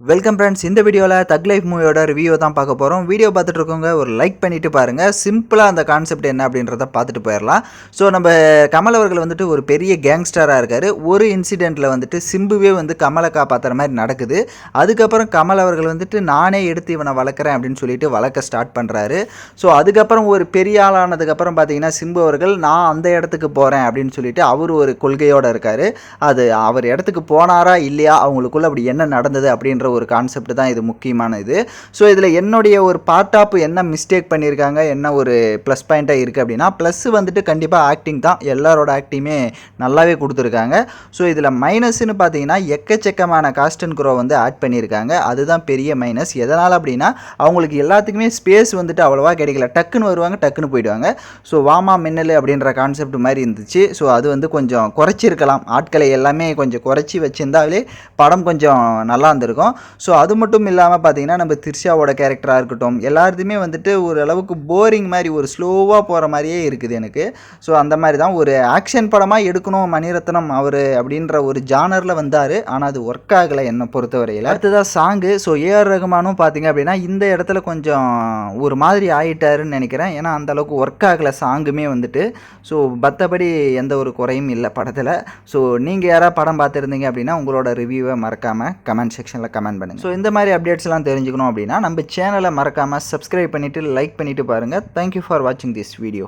Welcome friends. இந்த வீடியோவில் தக் லைஃப் மூவியோட ரிவ்யூ தான் பார்க்க போகிறோம். வீடியோ பார்த்துட்டு இருக்கவங்க ஒரு லைக் பண்ணிவிட்டு பாருங்கள். சிம்பிளாக அந்த கான்செப்ட் என்ன அப்படின்றத பார்த்துட்டு போயிடலாம். ஸோ நம்ம கமல் அவர்கள் வந்துட்டு ஒரு பெரிய கேங்ஸ்டராக இருக்கார். ஒரு இன்சிடெண்ட்டில் வந்துட்டு சிம்புவே வந்து கமலை காப்பாற்றுற மாதிரி நடக்குது. அதுக்கப்புறம் கமல் அவர்கள் வந்துட்டு நானே எடுத்து இவனை வளர்க்குறேன் அப்படின்னு சொல்லிட்டு வளர்க்க ஸ்டார்ட் பண்ணுறாரு. ஸோ அதுக்கப்புறம் ஒரு பெரிய ஆளானதுக்கப்புறம் பார்த்தீங்கன்னா சிம்பு அவர்கள் நான் அந்த இடத்துக்கு போகிறேன் அப்படின்னு சொல்லிட்டு அவர் ஒரு கொள்கையோடு இருக்கார். அது அவர் இடத்துக்கு போனாரா இல்லையா, அவங்களுக்குள்ள அப்படி என்ன நடந்தது அப்படின்ற ஒரு கான்செப்ட் தான் இது முக்கியமான இது. ஸோ இதில் என்னுடைய ஒரு பார்ட் ஆஃப் என்ன மிஸ்டேக் பண்ணியிருக்காங்க, என்ன ஒரு ப்ளஸ் பாயிண்ட்டாக இருக்குது அப்படின்னா, ப்ளஸ் வந்துட்டு கண்டிப்பாக ஆக்டிங் தான். எல்லாரோட ஆக்டிங்குமே நல்லாவே கொடுத்துருக்காங்க. ஸோ இதில் மைனஸ்ன்னு பார்த்தீங்கன்னா எக்கச்சக்கமான காஸ்ட் அண்ட் க்ரோ வந்து ஆட் பண்ணியிருக்காங்க. அதுதான் பெரிய மைனஸ். எதனால் அப்படின்னா அவங்களுக்கு எல்லாத்துக்குமே ஸ்பேஸ் வந்துட்டு அவ்வளோவா கிடைக்கல. டக்குன்னு வருவாங்க, டக்குன்னு போயிடுவாங்க. ஸோ வாமா மின்னல் அப்படின்ற கான்செப்ட் மாதிரி இருந்துச்சு. ஸோ அது வந்து கொஞ்சம் குறைச்சிருக்கலாம். ஆட்களை எல்லாமே கொஞ்சம் குறைச்சி வச்சுருந்தாலே படம் கொஞ்சம் நல்லா இருந்திருக்கும். ஸோ அது மட்டும் இல்லாமல் பார்த்தீங்கன்னா நம்ம திரிஷாவோட கேரக்டராக இருக்கட்டும், எல்லாத்தையுமே வந்துட்டு ஒரு அளவுக்கு போரிங் மாதிரி ஒரு ஸ்லோவாக போகிற மாதிரியே இருக்குது எனக்கு. ஸோ அந்த மாதிரி தான் ஒரு ஆக்ஷன் படமாக எடுக்கணும் மணிரத்னம் அவர் அப்படின்ற ஒரு ஜானரில் வந்தார். ஆனால் அது ஒர்க் ஆகலை என்னை பொறுத்தவரையில். அடுத்ததாக சாங்கு. ஸோ ஏஆர் ரகுமானும் பார்த்தீங்க அப்படின்னா இந்த இடத்துல கொஞ்சம் ஒரு மாதிரி ஆகிட்டாருன்னு நினைக்கிறேன். ஏன்னா அந்தளவுக்கு ஒர்க் ஆகலை சாங்குமே வந்துட்டு. ஸோ மற்றபடி எந்த ஒரு குறையும் இல்லை படத்தில். ஸோ நீங்கள் யாராவது படம் பார்த்துருந்தீங்க அப்படின்னா உங்களோட ரிவ்யூவை மறக்காமல் கமெண்ட் செக்ஷனில் கமெண்ட் பண்ணுங்கள். ஸோ இந்த மாதிரி அப்டேட்ஸ்லாம் தெரிஞ்சுக்கணும் அப்படின்னா நம்ம சேனலை மறக்காமல் சப்ஸ்கிரைப் பண்ணிவிட்டு லைக் பண்ணிவிட்டு பாருங்கள். தேங்க்யூ ஃபார் வாட்சிங் திஸ் வீடியோ.